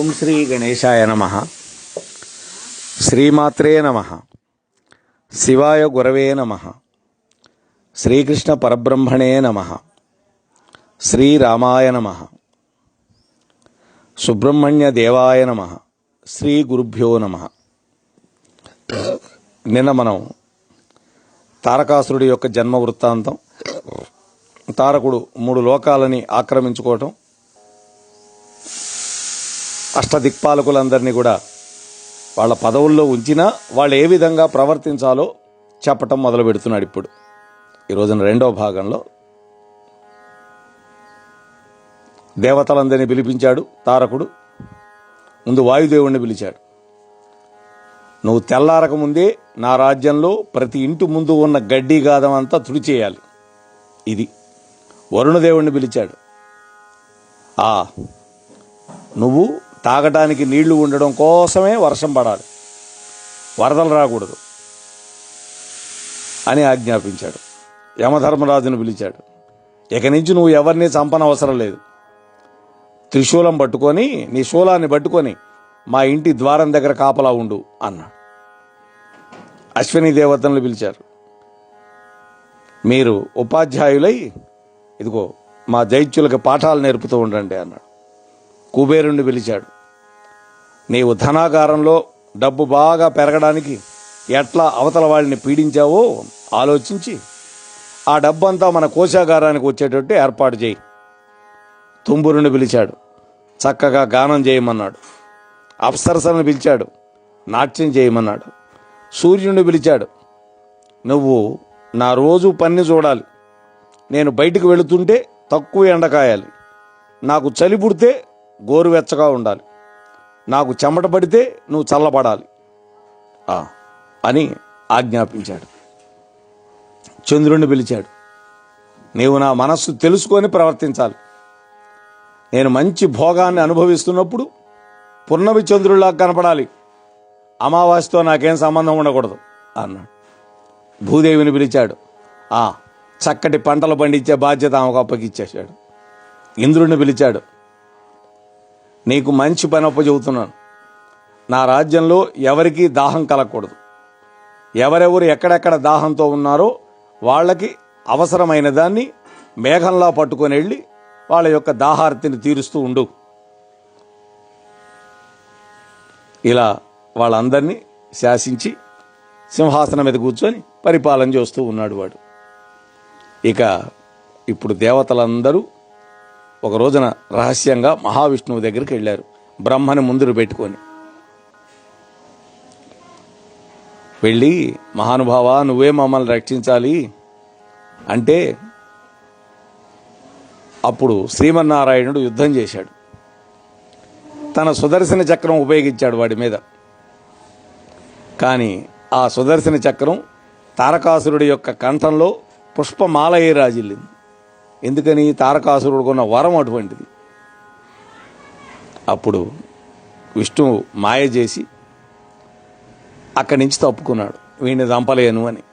ఓం శ్రీ గణేశాయ నమః. శ్రీమాత్రే నమః. శివాయ గురవే నమః. శ్రీకృష్ణ పరబ్రహ్మణే నమః. శ్రీరామాయ నమః. సుబ్రహ్మణ్య దేవాయ నమః. శ్రీ గురుభ్యో నమః. నిన్న మనం తారకాసురుడి యొక్క జన్మ వృత్తాంతం, తారకుడు 3 లోకాలని ఆక్రమించుకోవటం, అష్టదిక్పాలకులందరినీ కూడా వాళ్ళ పదవుల్లో ఉంచినా వాళ్ళు ఏ విధంగా ప్రవర్తించాలో చెప్పటం మొదలు పెడుతున్నాడు. ఇప్పుడు ఈ రోజున 2వ భాగంలో దేవతలందరినీ పిలిపించాడు తారకుడు. ముందు వాయుదేవుణ్ణి పిలిచాడు. నువ్వు తెల్లారక ముందే నా రాజ్యంలో ప్రతి ఇంటి ముందు ఉన్న గడ్డి గాదం అంతా తుడిచేయాలి. ఇది వరుణదేవుణ్ణి పిలిచాడు. నువ్వు తాగటానికి నీళ్లు ఉండడం కోసమే వర్షం పడాలి, వరదలు రాకూడదు అని ఆజ్ఞాపించాడు. యమధర్మరాజును పిలిచాడు. ఇక నుంచి నువ్వు ఎవరిని చంపనవసరం లేదు. త్రిశూలం పట్టుకొని, నీ శూలాన్ని పట్టుకొని మా ఇంటి ద్వారం దగ్గర కాపలా ఉండు అన్నాడు. అశ్విని దేవతలను పిలిచారు. మీరు ఉపాధ్యాయులై ఇదిగో మా దైత్యులకు పాఠాలు నేర్పుతూ ఉండండి అన్నాడు. కుబేరుణ్ణి పిలిచాడు. నీవు ధనాగారంలో డబ్బు బాగా పెరగడానికి ఎట్లా అవతల వాళ్ళని పీడించావో ఆలోచించి ఆ డబ్బంతా మన కోశాగారానికి వచ్చేటట్టు ఏర్పాటు చేయి. తుంబురుని పిలిచాడు. చక్కగా గానం చేయమన్నాడు. అప్సరసలను పిలిచాడు. నాట్యం చేయమన్నాడు. సూర్యుడిని పిలిచాడు. నువ్వు నా రోజు పని చూడాలి. నేను బయటికి వెళుతుంటే తక్కువ ఎండ కాయాలి. నాకు చలి పుడితే గోరువెచ్చగా ఉండాలి. నాకు చెమట పడితే నువ్వు చల్లబడాలి అని ఆజ్ఞాపించాడు. చంద్రుణ్ణి పిలిచాడు. నీవు నా మనస్సు తెలుసుకొని ప్రవర్తించాలి. నేను మంచి భోగాన్ని అనుభవిస్తున్నప్పుడు పున్నమి చంద్రుల్లా కనపడాలి. అమావాస్యతో నాకేం సంబంధం ఉండకూడదు అన్నాడు. భూదేవిని పిలిచాడు. చక్కటి పంటలు పండించే బాధ్యత ఆమెకు అప్పగిచ్చేశాడు. ఇంద్రుడిని పిలిచాడు. నీకు మంచి పని అప్పచెబుతున్నాను. నా రాజ్యంలో ఎవరికీ దాహం కలగకూడదు. ఎవరెవరు ఎక్కడెక్కడ దాహంతో ఉన్నారో వాళ్ళకి అవసరమైన దాన్ని మేఘంలా పట్టుకొని వెళ్ళి వాళ్ళ యొక్క దాహార్తిని తీరుస్తూ ఉండు. ఇలా వాళ్ళందరినీ శాసించి సింహాసనం మీద కూర్చొని పరిపాలన చేస్తూ ఉన్నాడు వాడు. ఇక ఇప్పుడు దేవతలందరూ ఒక రోజున రహస్యంగా మహావిష్ణువు దగ్గరికి వెళ్ళారు. బ్రహ్మని ముందు పెట్టుకొని వెళ్ళి, మహానుభావ నువ్వే మమ్మల్ని రక్షించాలి అంటే అప్పుడు శ్రీమన్నారాయణుడు యుద్ధం చేశాడు. తన సుదర్శన చక్రం ఉపయోగించాడు వాడి మీద. కానీ ఆ సుదర్శన చక్రం తారకాసురుడి యొక్క కంఠంలో పుష్పమాలయే రాజిల్లింది. ఎందుకని? తారకాసురుడుకున్న వరం అటువంటిది. అప్పుడు విష్ణువు మాయ చేసి అక్కడి నుంచి తప్పుకున్నాడు, వీడిని చంపలేను అని.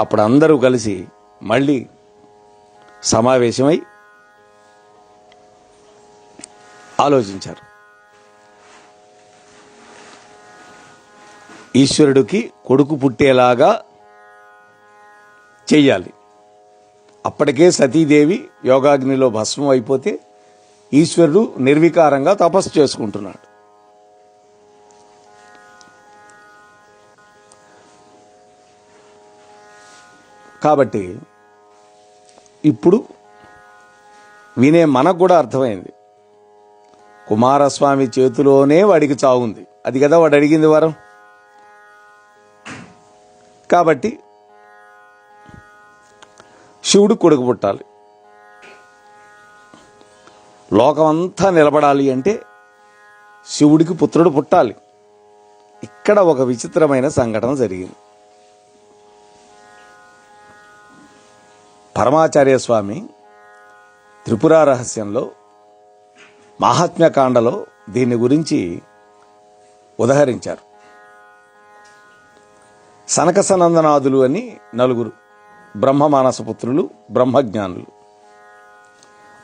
అప్పుడు అందరూ కలిసి మళ్ళీ సమావేశమై ఆలోచించారు. ఈశ్వరుడికి కొడుకు పుట్టేలాగా చెయ్యాలి. అప్పటికే సతీదేవి యోగాగ్నిలో భస్మం అయిపోతే ఈశ్వరుడు నిర్వికారంగా తపస్సు చేసుకుంటున్నాడు. కాబట్టి ఇప్పుడు వినే మనకు కూడా అర్థమైంది, కుమారస్వామి చేతిలోనే వాడికి చావుంది. అది కదా వాడు అడిగింది వరం. కాబట్టి శివుడు కొడుకు పుట్టాలి. లోకమంతా నిలబడాలి అంటే శివుడికి పుత్రుడు పుట్టాలి. ఇక్కడ ఒక విచిత్రమైన సంఘటన జరిగింది. పరమాచార్య స్వామి త్రిపుర రహస్యంలో మాహాత్మ్యకాండలో దీని గురించి ఉదహరించారు. సనకసనందనాదులు అని 4 బ్రహ్మమానసపుత్రులు, బ్రహ్మజ్ఞానులు.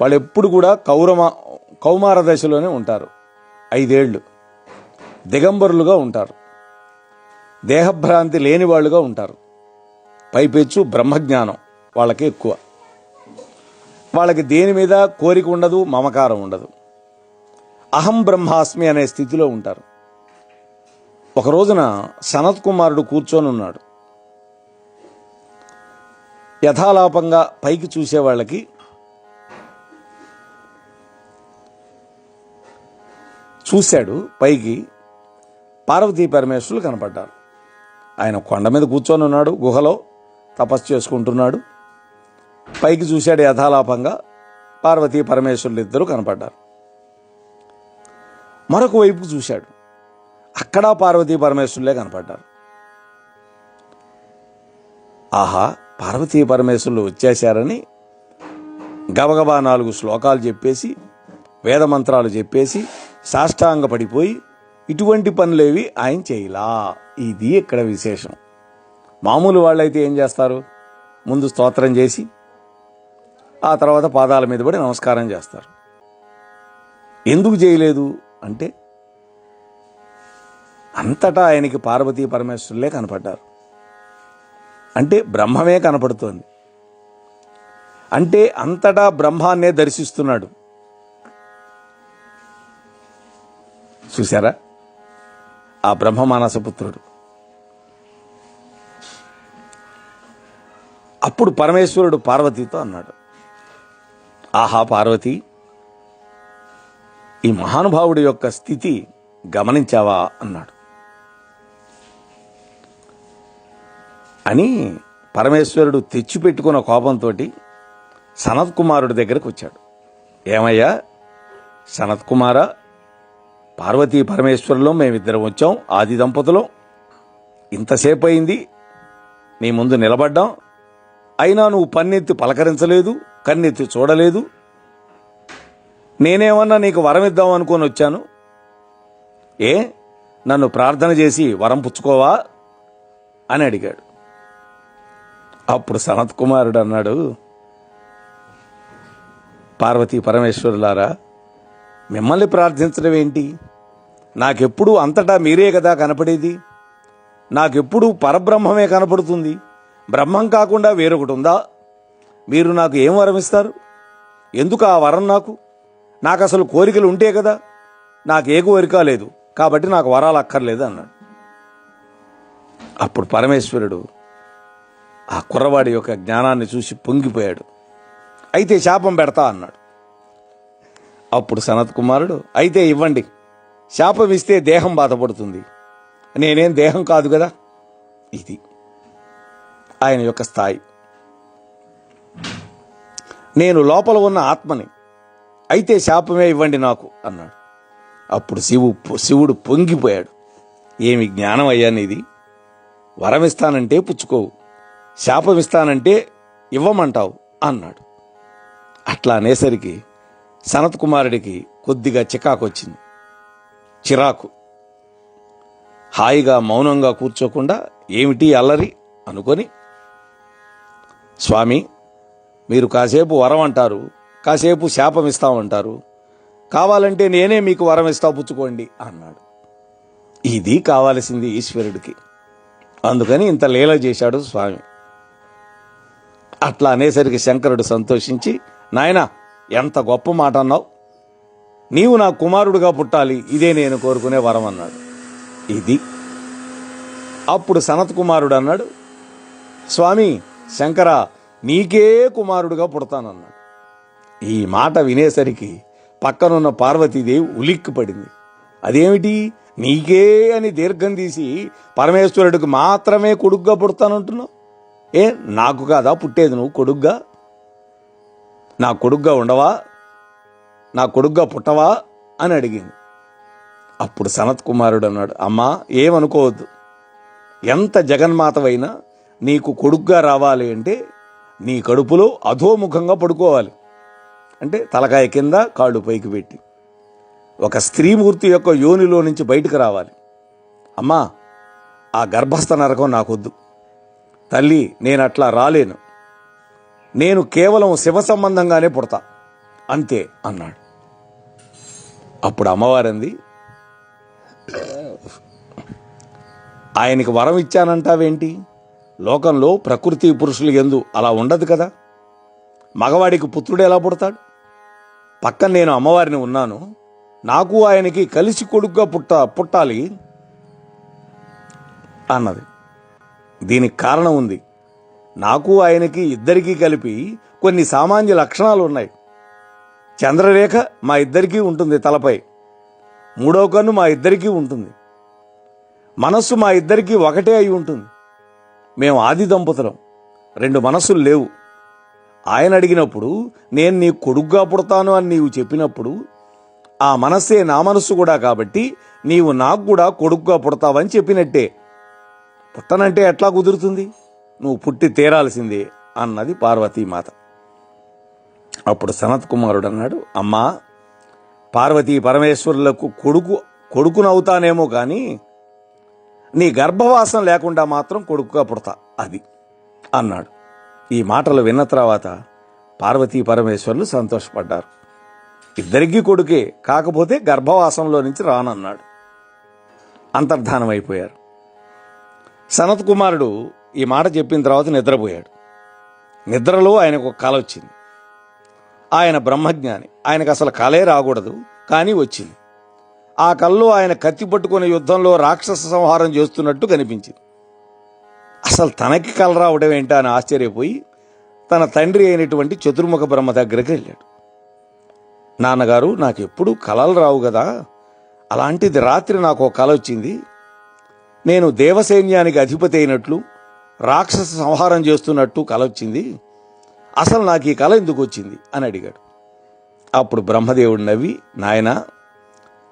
వాళ్ళు ఎప్పుడు కూడా కౌమార దశలోనే ఉంటారు, 5 ఏళ్ళు. దిగంబరులుగా ఉంటారు, దేహభ్రాంతి లేని వాళ్ళుగా ఉంటారు. పైపెచ్చు బ్రహ్మజ్ఞానం వాళ్ళకి ఎక్కువ. వాళ్ళకి దేని మీద కోరిక ఉండదు, మమకారం ఉండదు. అహం బ్రహ్మాస్మి అనే స్థితిలో ఉంటారు. ఒక రోజున సనత్ కుమారుడు కూర్చొని ఉన్నాడు. యథాలాపంగా పైకి చూసే వాళ్ళకి చూశాడు. పైకి పార్వతీ పరమేశ్వరులు కనపడ్డారు. ఆయన కొండ మీద కూర్చొని ఉన్నాడు, గుహలో తపస్సు చేసుకుంటున్నాడు. పైకి చూశాడు యథాలాపంగా, పార్వతీ పరమేశ్వరులు ఇద్దరు కనపడ్డారు. మరొక వైపుకు చూశాడు, అక్కడ పార్వతీ పరమేశ్వరులే కనపడ్డారు. ఆహా, పార్వతీ పరమేశ్వరులు వచ్చేశారని గబగబా 4 శ్లోకాలు చెప్పేసి, వేదమంత్రాలు చెప్పేసి సాష్టాంగ పడిపోయి ఇటువంటి పనులేవి ఆయన చేయలా. ఇది ఇక్కడ విశేషం. మామూలు వాళ్ళైతే ఏం చేస్తారు? ముందు స్తోత్రం చేసి ఆ తర్వాత పాదాల మీద పడి నమస్కారం చేస్తారు. ఎందుకు చేయలేదు అంటే, అంతటా ఆయనకి పార్వతీ పరమేశ్వరులే కనపడ్డారు. అంటే బ్రహ్మమే కనపడుతోంది. అంటే అంతటా బ్రహ్మాన్నే దర్శిస్తున్నాడు. చూశారా ఆ బ్రహ్మ మానసపుత్రుడు. అప్పుడు పరమేశ్వరుడు పార్వతీతో అన్నాడు, ఆహా పార్వతి, ఈ మహానుభావుడి యొక్క స్థితి గమనించావా అన్నాడు. అని పరమేశ్వరుడు తెచ్చిపెట్టుకున్న కోపంతో సనత్ కుమారుడి దగ్గరకు వచ్చాడు. ఏమయ్యా సనత్ కుమార, పార్వతీ పరమేశ్వరులో మేమిద్దరం వచ్చాం, ఆది దంపతులం. ఇంతసేపు అయింది నీ ముందు నిలబడ్డాం, అయినా నువ్వు పన్నెత్తి పలకరించలేదు, కన్నెత్తి చూడలేదు. నేనేమన్నా నీకు వరం ఇద్దాం అనుకొని వచ్చాను. ఏ, నన్ను ప్రార్థన చేసి వరం పుచ్చుకోవా అని అడిగాడు. అప్పుడు సనత్ కుమారుడు అన్నాడు, పార్వతీ పరమేశ్వరులారా, మిమ్మల్ని ప్రార్థించడం ఏంటి? నాకెప్పుడు అంతటా మీరే కదా కనపడేది. నాకెప్పుడు పరబ్రహ్మమే కనపడుతుంది. బ్రహ్మం కాకుండా వేరొకటి ఉందా? మీరు నాకు ఏం వరం ఇస్తారు? ఎందుకు ఆ వరం? నాకు అసలు కోరికలు ఉంటే కదా. నాకు ఏ కోరిక లేదు, కాబట్టి నాకు వరాలు అక్కర్లేదు అన్నాడు. అప్పుడు పరమేశ్వరుడు ఆ కుర్రవాడి యొక్క జ్ఞానాన్ని చూసి పొంగిపోయాడు. అయితే శాపం పెడతా అన్నాడు. అప్పుడు సనత్ కుమారుడు, అయితే ఇవ్వండి, శాపం ఇస్తే దేహం బాధపడుతుంది, నేనేం దేహం కాదు కదా. ఇది ఆయన యొక్క స్థాయి. నేను లోపల ఉన్న ఆత్మని, అయితే శాపమే ఇవ్వండి నాకు అన్నాడు. అప్పుడు శివుడు పొంగిపోయాడు. ఏమి జ్ఞానం అయ్యా నీది? వరం ఇస్తానంటే పుచ్చుకోవు, శాపం ఇస్తానంటే ఇవ్వమంటావు అన్నాడు. అట్లా అనేసరికి సనత్ కుమారుడికి కొద్దిగా చిరాకు. హాయిగా మౌనంగా కూర్చోకుండా ఏమిటి అల్లరి అనుకొని, స్వామి, మీరు కాసేపు వరం అంటారు, కాసేపు శాపం ఇస్తామంటారు, కావాలంటే నేనే మీకు వరం ఇస్తా, పుచ్చుకోండి అన్నాడు. ఇది కావాల్సింది ఈశ్వరుడికి. అందుకని ఇంత లీల చేశాడు స్వామి. అట్లా అనేసరికి శంకరుడు సంతోషించి, నాయనా, ఎంత గొప్ప మాట అన్నావు, నీవు నా కుమారుడుగా పుట్టాలి, ఇదే నేను కోరుకునే వరం అన్నాడు. ఇది అప్పుడు సనత్ కుమారుడు అన్నాడు, స్వామి శంకర, నీకే కుమారుడుగా పుడతానన్నాడు. ఈ మాట వినేసరికి పక్కనున్న పార్వతీదేవి ఉలిక్కిపడింది. అదేమిటి, నీకే అని దీర్ఘం తీసి పరమేశ్వరుడికి మాత్రమే కొడుగ్గా పుడతానంటున్నావు? ఏ, నాకు కాదా పుట్టేది నువ్వు కొడుగ్గా? నా కొడుగ్గా ఉండవా? నా కొడుగ్గా పుట్టవా అని అడిగింది. అప్పుడు సనత్ కుమారుడు అన్నాడు, అమ్మా ఏమనుకోవద్దు, ఎంత జగన్మాతవైనా నీకు కొడుగ్గా రావాలి అంటే నీ కడుపులో అధోముఖంగా పడుకోవాలి. అంటే తలకాయ కింద, కాళ్ళు పైకి పెట్టి ఒక స్త్రీమూర్తి యొక్క యోనిలో నుంచి బయటకు రావాలి. అమ్మా, ఆ గర్భస్థ నరకం నాకొద్దు తల్లి, నేను అట్లా రాలేను, నేను కేవలం శివ సంబంధంగానే పుడతా అంతే అన్నాడు. అప్పుడు అమ్మవారంది, ఆయనకి వరం ఇచ్చానంటావేంటి? లోకంలో ప్రకృతి పురుషులు యందు అలా ఉండదు కదా. మగవాడికి పుత్రుడు ఎలా పుడతాడు? పక్కన నేను అమ్మవారిని ఉన్నాను, నాకు ఆయనకి కలిసి కొడుకుగా పుట్టాలి అన్నది. దీనికి కారణం ఉంది. నాకు ఆయనకి ఇద్దరికీ కలిపి కొన్ని సామాన్య లక్షణాలు ఉన్నాయి. చంద్రరేఖ మా ఇద్దరికీ ఉంటుంది తలపై, మూడో కన్ను మా ఇద్దరికీ ఉంటుంది, మనస్సు మా ఇద్దరికీ ఒకటే అయి ఉంటుంది. మేము ఆది దంపతులం, రెండు మనస్సులు లేవు. ఆయన అడిగినప్పుడు నేను నీ కొడుగ్గా పుడతాను అని నీవు చెప్పినప్పుడు ఆ మనస్సే నా మనస్సు కూడా, కాబట్టి నీవు నాకు కూడా కొడుగ్గా పుడతావని చెప్పినట్టే. పుట్టనంటే ఎట్లా కుదురుతుంది? నువ్వు పుట్టి తీరాల్సిందే అన్నది పార్వతీమాత. అప్పుడు సనత్ కుమారుడు అన్నాడు, అమ్మా, పార్వతీ పరమేశ్వరులకు కొడుకునవుతానేమో కానీ నీ గర్భవాసం లేకుండా మాత్రం కొడుకుగా పుడతా అది అన్నాడు. ఈ మాటలు విన్న తర్వాత పార్వతీ పరమేశ్వరులు సంతోషపడ్డారు. ఇద్దరికీ కొడుకే, కాకపోతే గర్భవాసంలో నుంచి రానన్నాడు. అంతర్ధానమైపోయారు. సనత్ కుమారుడు ఈ మాట చెప్పిన తర్వాత నిద్రపోయాడు. నిద్రలో ఆయనకు ఒక కల వచ్చింది. ఆయన బ్రహ్మజ్ఞాని, ఆయనకు అసలు కలే రాకూడదు, కానీ వచ్చింది. ఆ కల్లో ఆయన కత్తి పట్టుకునే యుద్ధంలో రాక్షస సంహారం చేస్తున్నట్టు కనిపించింది. అసలు తనకి కల రావడం ఏంటా అని ఆశ్చర్యపోయి తన తండ్రి అయినటువంటి చతుర్ముఖ బ్రహ్మ దగ్గరికి వెళ్ళాడు. నాన్నగారు, నాకు ఎప్పుడు కలలు రావు కదా, అలాంటిది రాత్రి నాకు ఒక కల వచ్చింది. నేను దేవసైన్యానికి అధిపతి అయినట్లు రాక్షస సంహారం చేస్తున్నట్టు కల వచ్చింది. అసలు నాకు ఈ కల ఎందుకు వచ్చింది అని అడిగాడు. అప్పుడు బ్రహ్మదేవుడు నవ్వి, నాయనా,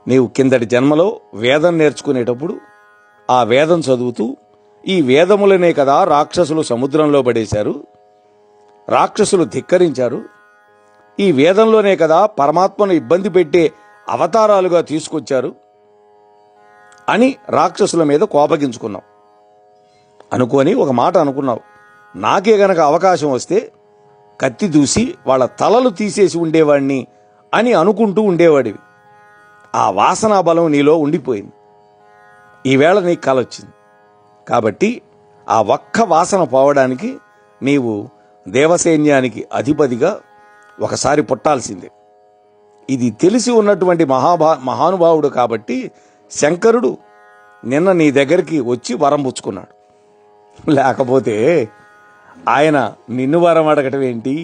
నీవు కిందటి జన్మలో వేదం నేర్చుకునేటప్పుడు ఆ వేదం చదువుతూ ఈ వేదములనే కదా రాక్షసులు సముద్రంలో పడేశారు, రాక్షసులు ధిక్కరించారు, ఈ వేదంలోనే కదా పరమాత్మను ఇబ్బంది పెట్టే అవతారాలుగా తీసుకొచ్చారు అని రాక్షసుల మీద కోపగించుకున్నావు. అనుకొని ఒక మాట అనుకున్నావు, నాకే గనక అవకాశం వస్తే కత్తి దూసి వాళ్ళ తలలు తీసేసి ఉండేవాడిని అని అనుకుంటూ ఉండేవాడివి. ఆ వాసనా బలం నీలో ఉండిపోయింది. ఈవేళ నీకు కల వచ్చింది కాబట్టి ఆ ఒక్క వాసన పోవడానికి నీవు దేవసైన్యానికి అధిపతిగా ఒకసారి పుట్టాల్సిందే. ఇది తెలిసి ఉన్నటువంటి మహానుభావుడు కాబట్టి శంకరుడు నిన్న నీ దగ్గరికి వచ్చి వరం పుచ్చుకున్నాడు. లేకపోతే ఆయన నిన్ను వరం అడగటం ఏంటి?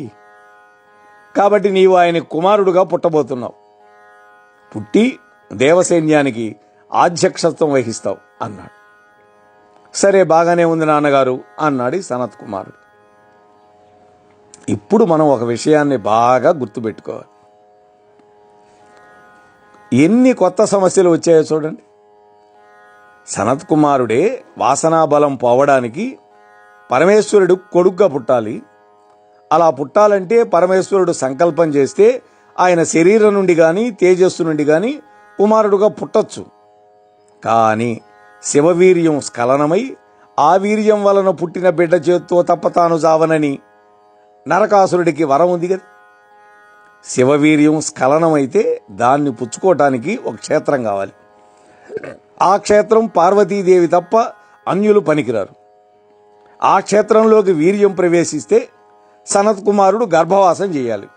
కాబట్టి నీవు ఆయన కుమారుడుగా పుట్టబోతున్నావు, పుట్టి దేవసైన్యానికి ఆధ్యక్షత్వం వహిస్తావు అన్నాడు. సరే, బాగానే ఉంది నాన్నగారు అన్నాడు సనత్ కుమారుడు. ఇప్పుడు మనం ఒక విషయాన్ని బాగా గుర్తుపెట్టుకోవాలి. ఎన్ని కొత్త సమస్యలు వచ్చాయో చూడండి. సనత్ కుమారుడే వాసనా బలం పోవడానికి పరమేశ్వరుడు కొడుగ్గా పుట్టాలి. అలా పుట్టాలంటే పరమేశ్వరుడు సంకల్పం చేస్తే ఆయన శరీరం నుండి కానీ తేజస్సు నుండి కానీ కుమారుడుగా పుట్టచ్చు. కానీ శివవీర్యం స్ఖలనమై ఆ వీర్యం వలన పుట్టిన బిడ్డ చేత్తో తప్ప తాను చావనని నరకాసురుడికి వరం ఉంది కదా. శివవీర్యం స్ఖలనమైతే దాన్ని పుచ్చుకోవటానికి ఒక క్షేత్రం కావాలి. ఆ క్షేత్రం పార్వతీదేవి తప్ప అన్యులు పనికిరారు. ఆ క్షేత్రంలోకి వీర్యం ప్రవేశిస్తే సనత్ కుమారుడు గర్భవాసం చేయాలి.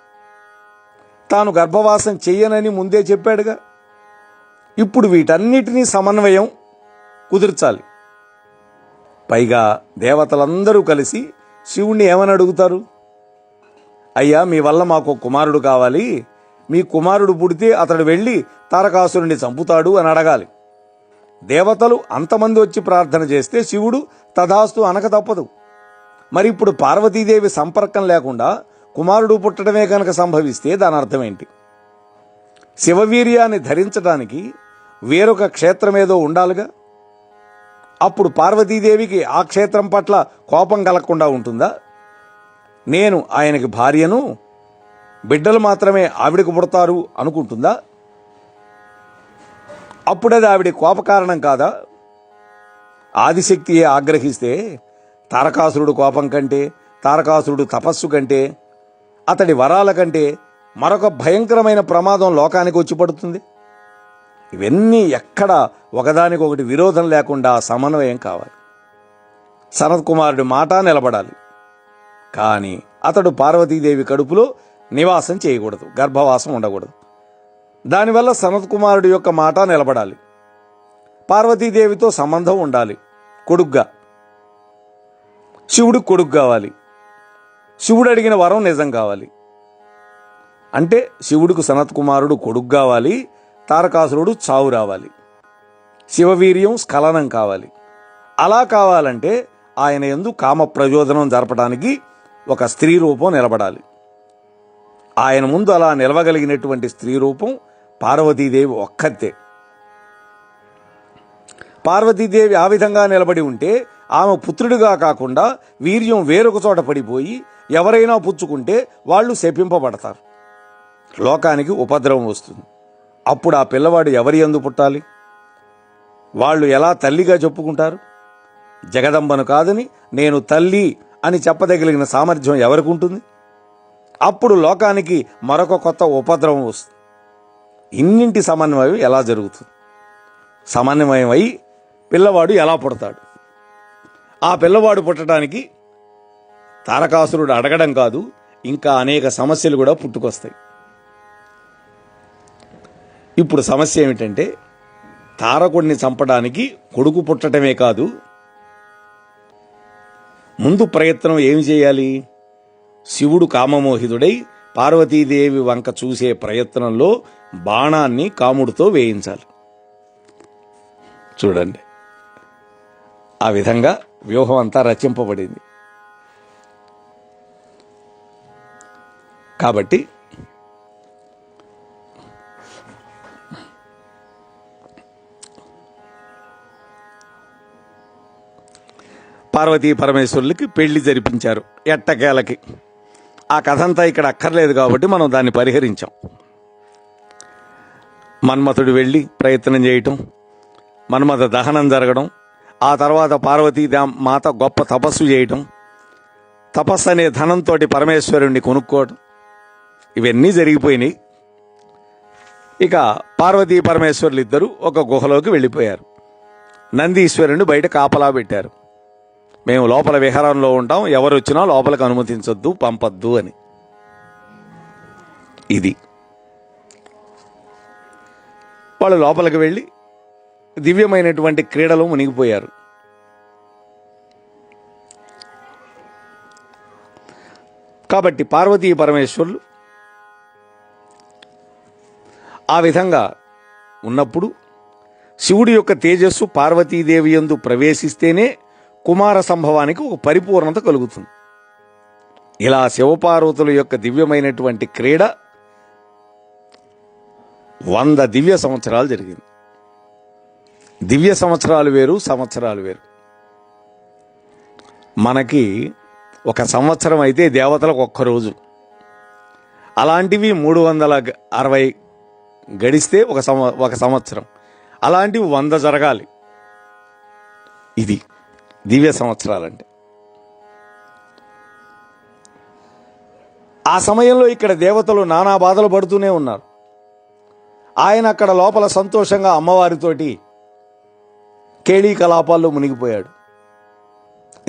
తాను గర్భవాసం చెయ్యనని ముందే చెప్పాడుగా. ఇప్పుడు వీటన్నిటినీ సమన్వయం కుదిర్చాలి. పైగా దేవతలందరూ కలిసి శివుణ్ణి ఏమని అడుగుతారు? అయ్యా, మీ వల్ల మాకు కుమారుడు కావాలి, మీ కుమారుడు పుడితే అతడు వెళ్ళి తారకాసురుణ్ణి చంపుతాడు అని అడగాలి. దేవతలు అంతమంది వచ్చి ప్రార్థన చేస్తే శివుడు తథాస్తు అనక తప్పదు. మరి ఇప్పుడు పార్వతీదేవి సంపర్కం లేకుండా కుమారుడు పుట్టడమే కనుక సంభవిస్తే దాని అర్థం ఏంటి? శివవీర్యాన్ని ధరించడానికి వేరొక క్షేత్రమేదో ఉండాలిగా. అప్పుడు పార్వతీదేవికి ఆ క్షేత్రం పట్ల కోపం కలగకుండా ఉంటుందా? నేను ఆయనకి భార్యను, బిడ్డలు మాత్రమే ఆవిడకు పుడతారు అనుకుంటుందా? అప్పుడది ఆవిడ కోపకారణం కాదా? ఆదిశక్తియే ఆగ్రహిస్తే తారకాసురుడు కోపం కంటే, తారకాసురుడు తపస్సు కంటే, అతడి వరాల కంటే మరొక భయంకరమైన ప్రమాదం లోకానికి వచ్చి పడుతుంది. ఇవన్నీ ఎక్కడ ఒకదానికొకటి విరోధం లేకుండా సమన్వయం కావాలి. సనత్ కుమారుడి మాట నిలబడాలి. కానీ అతడు పార్వతీదేవి కడుపులో నివాసం చేయకూడదు, గర్భవాసం ఉండకూడదు. దానివల్ల సనత్ కుమారుడి యొక్క మాట నిలబడాలి. పార్వతీదేవితో సంబంధం ఉండాలి. కొడుగ్గా శివుడికి కొడుకు కావాలి. శివుడు అడిగిన వరం నిజం కావాలి. అంటే శివుడికి సనత్ కుమారుడు కొడుకు కావాలి, తారకాసురుడు చావు రావాలి, శివవీర్యం స్ఖలనం కావాలి. అలా కావాలంటే ఆయన యందు కామ ప్రచోదనం జరపడానికి ఒక స్త్రీ రూపం నిలబడాలి. ఆయన ముందు అలా నిలవగలిగినటువంటి స్త్రీ రూపం పార్వతీదేవి ఒక్కతే. పార్వతీదేవి ఆ విధంగా నిలబడి ఉంటే ఆమె పుత్రుడిగా కాకుండా వీర్యం వేరొక చోట పడిపోయి ఎవరైనా పుచ్చుకుంటే వాళ్ళు శపింపబడతారు, లోకానికి ఉపద్రవం వస్తుంది. అప్పుడు ఆ పిల్లవాడు ఎవరి యందు పుట్టాలి? వాళ్ళు ఎలా తల్లిగా చెప్పుకుంటారు? జగదంబను కాదని నేను తల్లి అని చెప్పదగిలిగిన సామర్థ్యం ఎవరికి ఉంటుంది? అప్పుడు లోకానికి మరొక కొత్త ఉపద్రవం వస్తుంది. ఇన్నింటి సమన్వయం ఎలా జరుగుతుంది? సమన్వయం అయి పిల్లవాడు ఎలా పుడతాడు? ఆ పిల్లవాడు పుట్టడానికి తారకాసురుడు అడగడం కాదు, ఇంకా అనేక సమస్యలు కూడా పుట్టుకొస్తాయి. ఇప్పుడు సమస్య ఏమిటంటే, తారకుడిని చంపడానికి కొడుకు పుట్టడమే కాదు, ముందు ప్రయత్నం ఏమి చేయాలి? శివుడు కామమోహితుడై పార్వతీదేవి వంక చూసే ప్రయత్నంలో బాణాన్ని కాముడితో వేయించాలి. చూడండి, ఆ విధంగా వ్యూహం అంతా రచింపబడింది. కాబట్టి పార్వతీ పరమేశ్వరులకి పెళ్లి జరిపించారు ఎట్టకేలకి. ఆ కథ అంతా ఇక్కడ అక్కర్లేదు కాబట్టి మనం దాన్ని పరిహరించాం. మన్మథుడు వెళ్ళి ప్రయత్నం చేయటం, మన్మథ దహనం జరగడం, ఆ తర్వాత పార్వతీ మాత గొప్ప తపస్సు చేయటం, తపస్సు అనే ధనంతో పరమేశ్వరుణ్ణి కొనుక్కోవడం, ఇవన్నీ జరిగిపోయినాయి. ఇక పార్వతీ పరమేశ్వరులు ఇద్దరు ఒక గుహలోకి వెళ్ళిపోయారు. నందీశ్వరుణ్ణి బయట కాపలా పెట్టారు. మేము లోపల విహారంలో ఉంటాం, ఎవరు వచ్చినా లోపలికి అనుమతించొద్దు, పంపొద్దు అని. ఇది వాళ్ళు లోపలికి వెళ్ళి దివ్యమైనటువంటి క్రీడలు మునిగిపోయారు. కాబట్టి పార్వతీ పరమేశ్వరులు ఆ విధంగా ఉన్నప్పుడు శివుడి యొక్క తేజస్సు పార్వతీదేవి యందు ప్రవేశిస్తేనే కుమార సంభవానికి ఒక పరిపూర్ణత కలుగుతుంది. ఇలా శివపార్వతుల యొక్క దివ్యమైనటువంటి క్రీడ 100 దివ్య సంవత్సరాలు జరిగింది. దివ్య సంవత్సరాలు వేరు, సంవత్సరాలు వేరు. మనకి ఒక సంవత్సరం అయితే దేవతలకు ఒక్కరోజు. అలాంటివి 360 గడిస్తే ఒక సంవత్సరం. అలాంటివి 100 జరగాలి. ఇది దివ్య సంవత్సరాలంటే. ఆ సమయంలో ఇక్కడ దేవతలు నానా బాధలు పడుతూనే ఉన్నారు. ఆయన అక్కడ లోపల సంతోషంగా అమ్మవారితోటి కేళీ కలాపాల్లో మునిగిపోయాడు.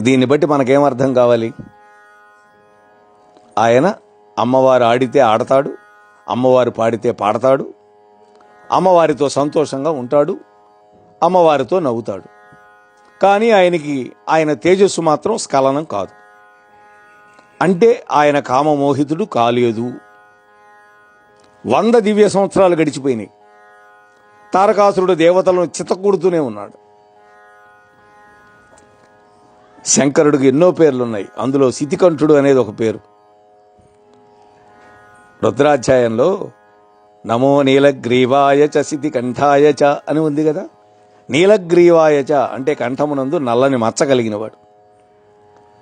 దీన్ని బట్టి మనకేమర్థం కావాలి? ఆయన అమ్మవారు ఆడితే ఆడతాడు, అమ్మవారు పాడితే పాడతాడు, అమ్మవారితో సంతోషంగా ఉంటాడు, అమ్మవారితో నవ్వుతాడు. కానీ ఆయన తేజస్సు మాత్రం స్ఖలనం కాదు. అంటే ఆయన కామమోహితుడు కాలేదు. 100 దివ్య సంవత్సరాలు గడిచిపోయినాయి. తారకాసురుడు దేవతలను చితకూడుతూనే ఉన్నాడు. శంకరుడికి ఎన్నో పేర్లున్నాయి. అందులో శితికంఠుడు అనేది ఒక పేరు. రుద్రాధ్యాయంలో నమో నీలగ్రీవాయ చ శితికంఠాయ చ అని ఉంది కదా. నీలగ్రీవాయ చ అంటే కంఠమునందు నల్లని మచ్చ కలిగినవాడు.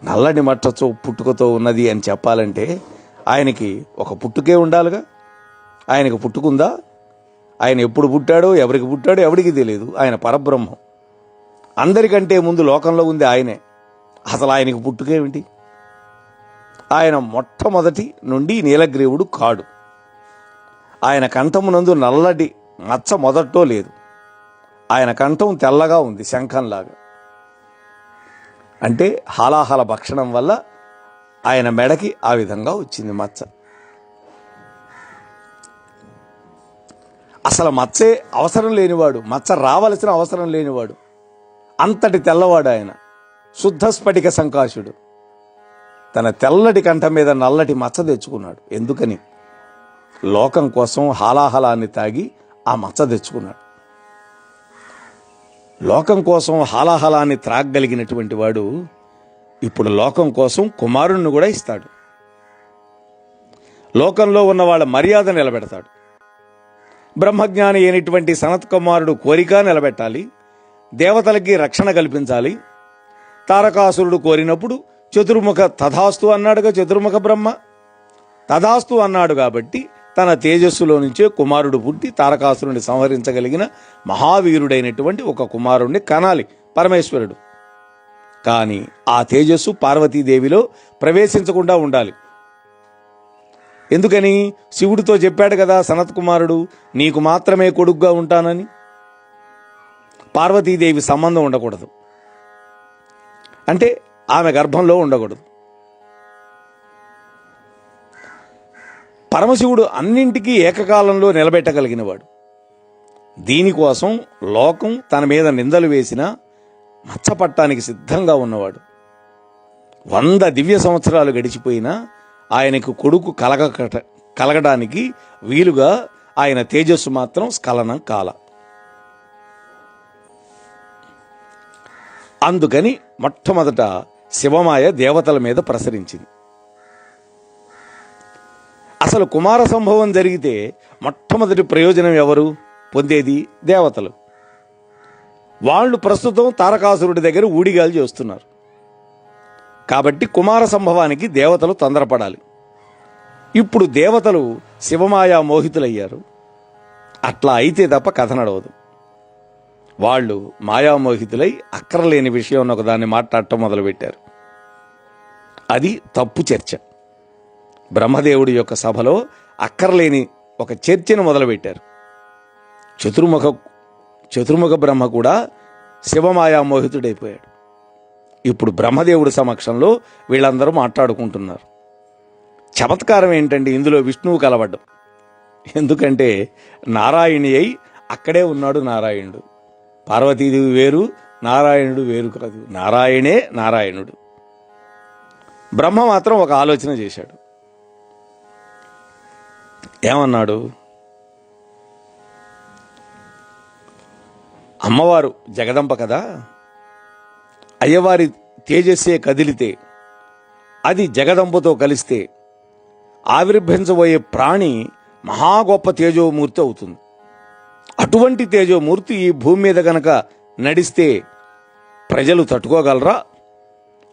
నల్లని మచ్చతో పుట్టుకతో ఉన్నది అని చెప్పాలంటే ఆయనకి ఒక పుట్టుకే ఉండాలిగా. ఆయనకు పుట్టుకుందా? ఆయన ఎప్పుడు పుట్టాడో, ఎవరికి పుట్టాడో ఎవరికి తెలియదు. ఆయన పరబ్రహ్మం. అందరికంటే ముందు లోకంలో ఉంది ఆయనే. అసలు ఆయనకు పుట్టుకేమిటి? ఆయన మొట్టమొదటి నుండి నీలగ్రీవుడు కాడు. ఆయన కంఠమునందు నల్లటి మచ్చ మొదట్లో లేదు. ఆయన కంఠం తెల్లగా ఉంది, శంఖంలాగా. అంటే హాలాహల భక్షణం వల్ల ఆయన మెడకి ఆ విధంగా వచ్చింది మచ్చ. అసలు మచ్చే అవసరం లేనివాడు, మచ్చ రావలసిన అవసరం లేనివాడు, అంతటి తెల్లవాడు ఆయన. శుద్ధ స్ఫటిక సంకాశుడు. తన తెల్లటి కంఠం మీద నల్లటి మచ్చ తెచ్చుకున్నాడు. ఎందుకని? లోకం కోసం హాలాహలాన్ని తాగి ఆ మచ్చ తెచ్చుకున్నాడు. లోకం కోసం హాలాహలాన్ని త్రాగగలిగినటువంటి వాడు ఇప్పుడు లోకం కోసం కుమారుణ్ణి కూడా ఇస్తాడు. లోకంలో ఉన్న వాళ్ళ మర్యాద నిలబెడతాడు. బ్రహ్మజ్ఞాని అయినటువంటి సనత్ కుమారుడు కోరిక నిలబెట్టాలి, దేవతలకి రక్షణ కల్పించాలి. తారకాసురుడు కోరినప్పుడు చతుర్ముఖ తథాస్తు అన్నాడుగా, చతుర్ముఖ బ్రహ్మ తథాస్తు అన్నాడు. కాబట్టి తన తేజస్సులో నుంచే కుమారుడు పుట్టి తారకాసురుడిని సంహరించగలిగిన మహావీరుడైనటువంటి ఒక కుమారుణ్ణి కనాలి పరమేశ్వరుడు. కానీ ఆ తేజస్సు పార్వతీదేవిలో ప్రవేశించకుండా ఉండాలి. ఎందుకని? శివుడితో చెప్పాడు కదా సనత్ కుమారుడు, నీకు మాత్రమే కొడుకుగా ఉంటానని. పార్వతీదేవి సంబంధం ఉండకూడదు, అంటే ఆమె గర్భంలో ఉండకూడదు. పరమశివుడు అన్నింటికీ ఏకకాలంలో నిలబెట్టగలిగినవాడు. దీనికోసం లోకం తన మీద నిందలు వేసినా మచ్చపట్టానికి సిద్ధంగా ఉన్నవాడు. 100 దివ్య సంవత్సరాలు గడిచిపోయినా ఆయనకు కొడుకు కలగడానికి వీలుగా ఆయన తేజస్సు మాత్రం స్ఖలనం కాల. అందుకని మొట్టమొదట శివమాయ దేవతల మీద ప్రసరించింది. అసలు కుమార సంభవం జరిగితే మొట్టమొదటి ప్రయోజనం ఎవరు పొందేది? దేవతలు. వాళ్ళు ప్రస్తుతం తారకాసురుడి దగ్గర ఊడిగాలు చేస్తున్నారు. కాబట్టి కుమార సంభవానికి దేవతలు తొందరపడాలి. ఇప్పుడు దేవతలు శివమాయా మోహితులయ్యారు. అట్లా అయితే తప్ప కథ నడవదు. వాళ్ళు మాయామోహితులై అక్కరలేని విషయం ఒకదాన్ని మాట్లాడటం మొదలుపెట్టారు. అది తప్పు చర్చ. బ్రహ్మదేవుడి యొక్క సభలో అక్కర్లేని ఒక చర్చను మొదలుపెట్టారు. చతుర్ముఖ బ్రహ్మ కూడా శివమాయా మోహితుడైపోయాడు. ఇప్పుడు బ్రహ్మదేవుడి సమక్షంలో వీళ్ళందరూ మాట్లాడుకుంటున్నారు. చమత్కారం ఏంటంటే ఇందులో విష్ణువు కలవడ్డం. ఎందుకంటే నారాయణి అయి అక్కడే ఉన్నాడు నారాయణుడు. పార్వతీదేవి వేరు, నారాయణుడు వేరు కాదు. నారాయణే నారాయణుడు. బ్రహ్మ మాత్రం ఒక ఆలోచన చేశాడు. ఏమన్నాడు? అమ్మవారు జగదంబ కదా, అయ్యవారి తేజస్సే కదిలితే అది జగదంబతో కలిస్తే ఆవిర్భవించబోయే ప్రాణి మహా గొప్ప తేజోమూర్తి అవుతుంది. అటువంటి తేజోమూర్తి ఈ భూమి మీద గనక నడిస్తే ప్రజలు తట్టుకోగలరా?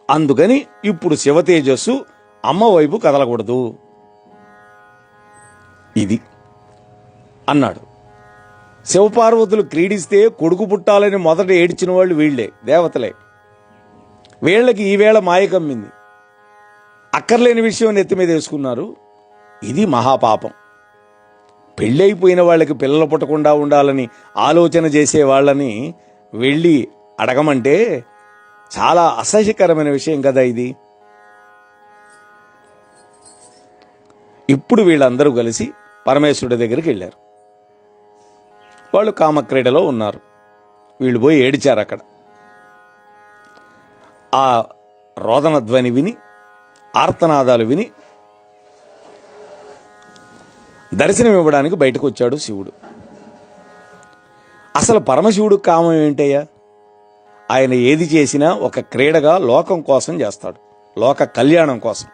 అందుకని ఇప్పుడు శివ తేజస్సు అమ్మ వైపు కదలకూడదు ఇది అన్నాడు. శివపార్వతులు క్రీడిస్తే కొడుకు పుట్టాలని మొదట ఏడ్చిన వాళ్ళు వీళ్లే, దేవతలే. వీళ్ళకి ఈవేళ మాయ కమ్మింది. అక్కర్లేని విషయం నెత్తి మీద వేసుకున్నారు. ఇది మహాపాపం. పెళ్ళైపోయిన వాళ్ళకి పిల్లలు పుట్టకుండా ఉండాలని ఆలోచన చేసే వాళ్ళని వెళ్ళి అడగమంటే చాలా అసహ్యకరమైన విషయం కదా ఇది. ఇప్పుడు వీళ్ళందరూ కలిసి పరమేశ్వరుడి దగ్గరికి వెళ్ళారు. వాళ్ళు కామక్రీడలో ఉన్నారు. వీళ్ళు పోయి ఏడిచారు అక్కడ. ఆ రోదన ధ్వని విని, ఆర్తనాదాలు విని దర్శనం ఇవ్వడానికి బయటకు వచ్చాడు శివుడు. అసలు పరమశివుడు కామం ఏంటయ్యా? ఆయన ఏది చేసినా ఒక క్రీడగా లోకం కోసం చేస్తాడు, లోక కళ్యాణం కోసం.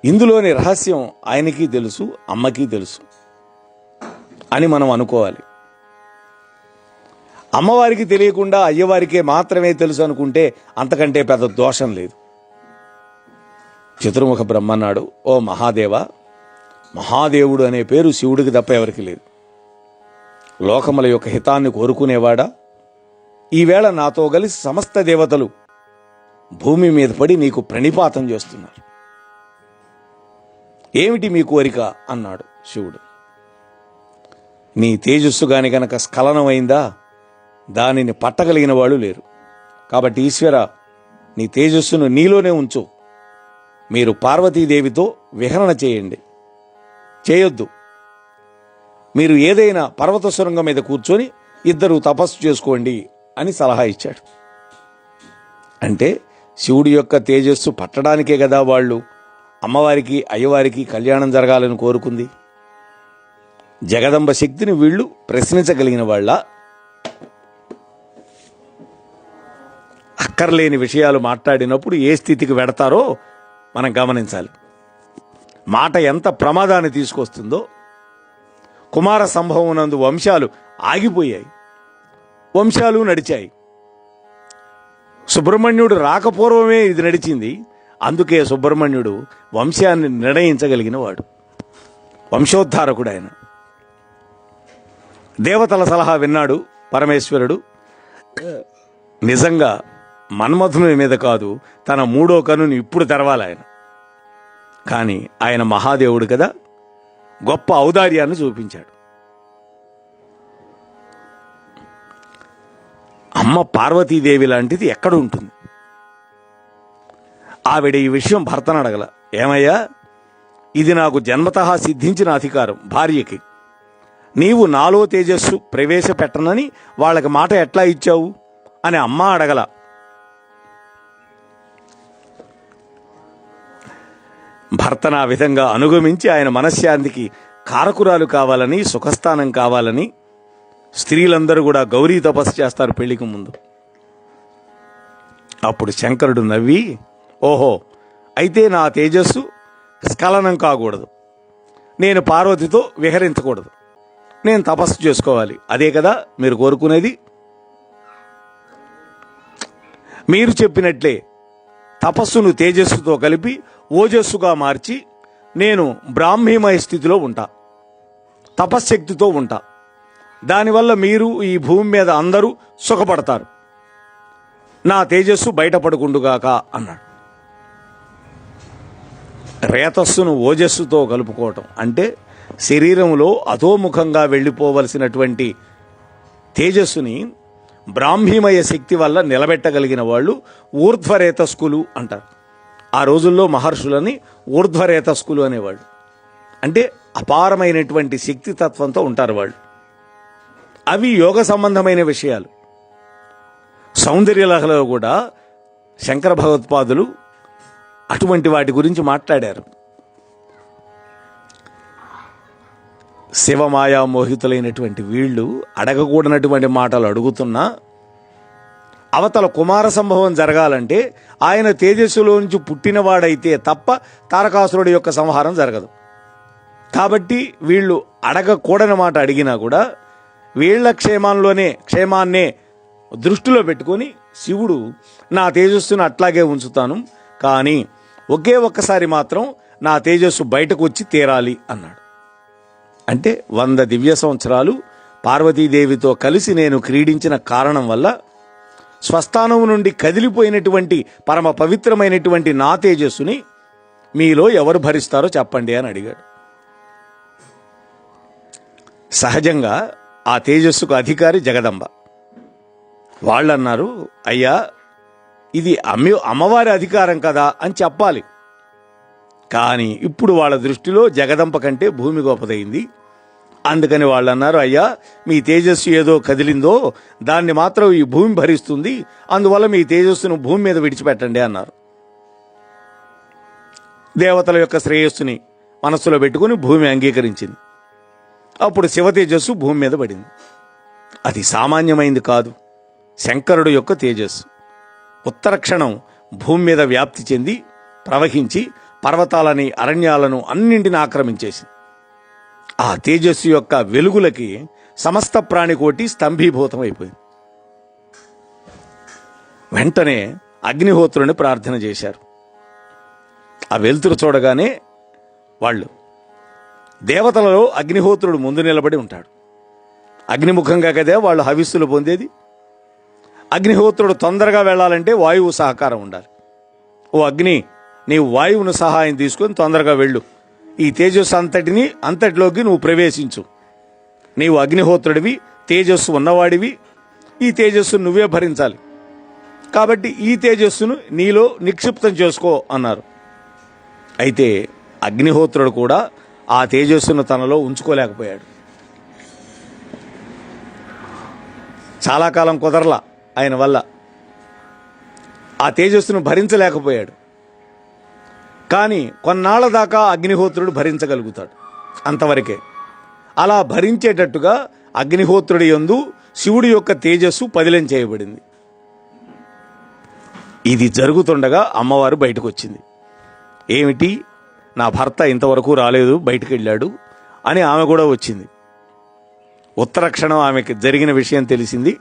ఇందులోని రహస్యం ఆయనకి తెలుసు, అమ్మకి తెలుసు అని మనం అనుకోవాలి. అమ్మవారికి తెలియకుండా అయ్యవారికే మాత్రమే తెలుసు అనుకుంటే అంతకంటే పెద్ద దోషం లేదు. చతుర్ముఖ బ్రహ్మ అన్నాడు, ఓ మహాదేవ, మహాదేవుడు అనే పేరు శివుడికి తప్ప ఎవరికి లేదు. లోకముల యొక్క హితాన్ని కోరుకునేవాడా? ఈవేళ నాతో కలిసి సమస్త దేవతలు భూమి మీద పడి నీకు ప్రణిపాతం చేస్తున్నారు. ఏమిటి మీ కోరిక అన్నాడు శివుడు. నీ తేజస్సు గాని గనక స్ఖలనమైందా దానిని పట్టగలిగిన వాళ్ళు లేరు. కాబట్టి ఈశ్వర, నీ తేజస్సును నీలోనే ఉంచు. మీరు పార్వతీదేవితో విహరణ చేయండి, చేయొద్దు. మీరు ఏదైనా పర్వత సొరంగం మీద కూర్చొని ఇద్దరు తపస్సు చేసుకోండి అని సలహా ఇచ్చాడు. అంటే శివుడి యొక్క తేజస్సు పట్టడానికే కదా వాళ్ళు అమ్మవారికి అయ్యవారికి కళ్యాణం జరగాలని కోరుకుంది. జగదంబ శక్తిని వీళ్ళు ప్రశ్నించగలిగిన వాళ్ళ? అక్కర్లేని విషయాలు మాట్లాడినప్పుడు ఏ స్థితికి వెడతారో మనం గమనించాలి. మాట ఎంత ప్రమాదాన్ని తీసుకొస్తుందో. కుమార సంభవం నందు వంశాలు ఆగిపోయాయి, వంశాలు నడిచాయి. సుబ్రహ్మణ్యుడు రాకపూర్వమే ఇది నడిచింది. అందుకే సుబ్రహ్మణ్యుడు వంశాన్ని నిర్ణయించగలిగిన వాడు, వంశోద్ధారకుడు ఆయన. దేవతల సలహా విన్నాడు పరమేశ్వరుడు. నిజంగా మన్మథుని మీద కాదు, తన మూడో కన్నుని ఇప్పుడు తెరవాలి ఆయన. కానీ ఆయన మహాదేవుడు కదా, గొప్ప ఔదార్యాన్ని చూపించాడు. అమ్మ పార్వతీదేవి లాంటిది ఎక్కడ ఉంటుంది? ఆవిడ ఈ విషయం భర్తను అడగల. ఏమయ్యా, ఇది నాకు జన్మతః సిద్ధించిన అధికారం భార్యకి. నీవు నాలో తేజస్సు ప్రవేశపెట్టనని వాళ్ళకి మాట ఎట్లా ఇచ్చావు అని అమ్మ అడగల. భర్తను ఆ విధంగా అనుగమించి ఆయన మనశ్శాంతికి కారకురాలు కావాలని, సుఖస్థానం కావాలని స్త్రీలందరూ కూడా గౌరీ తపస్సు చేస్తారు పెళ్లికి ముందు. అప్పుడు శంకరుడు నవ్వి, ఓహో, అయితే నా తేజస్సు స్ఖలనం కాకూడదు, నేను పార్వతితో విహరించకూడదు, నేను తపస్సు చేసుకోవాలి, అదే కదా మీరు కోరుకునేది? మీరు చెప్పినట్లే తపస్సును తేజస్సుతో కలిపి ఓజస్సుగా మార్చి నేను బ్రాహ్మీమయ స్థితిలో ఉంటా, తపశ్శక్తితో ఉంటా. దానివల్ల మీరు ఈ భూమి మీద అందరూ సుఖపడతారు. నా తేజస్సు బయటపడుకుండుగాక అన్నాడు. రేతస్సును ఓజస్సుతో కలుపుకోవటం అంటే శరీరంలో అధోముఖంగా వెళ్ళిపోవలసినటువంటి తేజస్సుని బ్రాహ్మీమయ శక్తి వల్ల నిలబెట్టగలిగిన వాళ్ళు ఊర్ధ్వరేతస్కులు అంటారు. ఆ రోజుల్లో మహర్షులని ఊర్ధ్వరేతస్కులు అనేవాళ్ళు. అంటే అపారమైనటువంటి శక్తి తత్వంతో ఉంటారు వాళ్ళు. అవి యోగ సంబంధమైన విషయాలు. సౌందర్యలహలో కూడా శంకర భగవత్పాదులు అటువంటి వాటి గురించి మాట్లాడారు. శివమాయా మోహితులైనటువంటి వీళ్ళు అడగకూడనటువంటి మాటలు అడుగుతున్నా అవతల కుమార సంభవం జరగాలంటే ఆయన తేజస్సులోంచి పుట్టినవాడైతే తప్ప తారకాసురుడి యొక్క సంహారం జరగదు. కాబట్టి వీళ్ళు అడగకూడని మాట అడిగినా కూడా వీళ్ల క్షేమాన్నే దృష్టిలో పెట్టుకొని శివుడు నా తేజస్సును అట్లాగే ఉంచుతాను, కానీ ఒకే ఒక్కసారి మాత్రం నా తేజస్సు బయటకు వచ్చి తీరాలి అన్నాడు. అంటే 100 దివ్య సంవత్సరాలు పార్వతీదేవితో కలిసి నేను క్రీడించిన కారణం వల్ల స్వస్థానం నుండి కదిలిపోయినటువంటి పరమ పవిత్రమైనటువంటి నా తేజస్సుని మీలో ఎవరు భరిస్తారో చెప్పండి అని అడిగాడు. సహజంగా ఆ తేజస్సుకు అధికారి జగదంబ. వాళ్ళన్నారు, అయ్యా ఇది అమ్మవారి అధికారం కదా అని చెప్పాలి. కానీ ఇప్పుడు వాళ్ళ దృష్టిలో జగదంబ కంటే భూమి గొప్పదైంది. అందుకని వాళ్ళు అన్నారు, అయ్యా మీ తేజస్సు ఏదో కదిలిందో దాన్ని మాత్రం ఈ భూమి భరిస్తుంది, అందువల్ల మీ తేజస్సును భూమి మీద విడిచిపెట్టండి అన్నారు. దేవతల యొక్క శ్రేయస్సుని మనస్సులో పెట్టుకుని భూమి అంగీకరించింది. అప్పుడు శివ తేజస్సు భూమి మీద పడింది. అది సామాన్యమైంది కాదు, శంకరుడు యొక్క తేజస్సు. ఉత్తర క్షణం భూమి మీద వ్యాప్తి చెంది ప్రవహించి పర్వతాలని అరణ్యాలను అన్నింటిని ఆక్రమించేసింది. ఆ తేజస్సు యొక్క వెలుగులకి సమస్త ప్రాణికోటి స్తంభీభూతమైపోయింది. వెంటనే అగ్నిహోత్రుని ప్రార్థన చేశారు. ఆ వెలుతురు చూడగానే వాళ్ళు, దేవతలలో అగ్నిహోత్రుడు ముందు నిలబడి ఉంటాడు. అగ్నిముఖంగా కదే వాళ్ళు హవిస్సులు పొందేది. అగ్నిహోత్రుడు తొందరగా వెళ్ళాలంటే వాయువు సహకారం ఉండాలి. ఓ అగ్ని, నీవు వాయువును సహాయం తీసుకొని తొందరగా వెళ్ళు, ఈ తేజస్సు అంతటిలోకి నువ్వు ప్రవేశించు నీవు అగ్నిహోత్రుడివి, తేజస్సు ఉన్నవాడివి, ఈ తేజస్సును నువ్వే భరించాలి, కాబట్టి ఈ తేజస్సును నీలో నిక్షిప్తం చేసుకో అన్నారు. అయితే అగ్నిహోత్రుడు కూడా ఆ తేజస్సును తనలో ఉంచుకోలేకపోయాడు. చాలా కాలం కుదరలా ఆయన వల్ల, ఆ తేజస్సును భరించలేకపోయాడు. కానీ కొన్నాళ్ల దాకా అగ్నిహోత్రుడు భరించగలుగుతాడు, అంతవరకే. అలా భరించేటట్టుగా అగ్నిహోత్రుడి యందు శివుడి యొక్క తేజస్సు పదిలం చేయబడింది. ఇది జరుగుతుండగా అమ్మవారు బయటకు వచ్చింది. ఏమిటి, నా భర్త ఇంతవరకు రాలేదు, బయటికి వెళ్ళాడు అని ఆమె కూడా వచ్చింది. ఉత్తరక్షణం ఆమెకి జరిగిన విషయం తెలిసింది.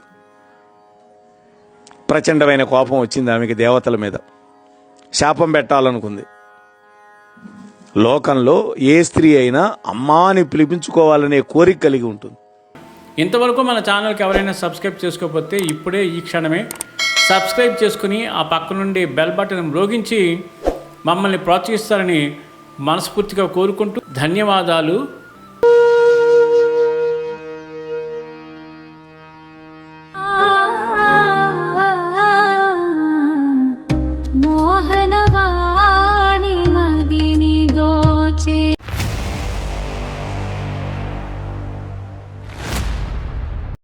ప్రచండమైన కోపం వచ్చింది ఆమెకి దేవతల మీద, శాపం పెట్టాలనుకుంది. లోకంలో ఏ స్త్రీ అయినా అమ్మా అని పిలిపించుకోవాలనే కోరిక కలిగి ఉంటుంది. ఇంతవరకు మన ఛానల్కి ఎవరైనా సబ్స్క్రైబ్ చేసుకోకపోతే ఇప్పుడే ఈ క్షణమే సబ్స్క్రైబ్ చేసుకుని ఆ పక్క నుండి బెల్ బటన్ మ్రోగించి మమ్మల్ని ప్రోత్సహిస్తారని మనస్ఫూర్తిగా కోరుకుంటూ ధన్యవాదాలు.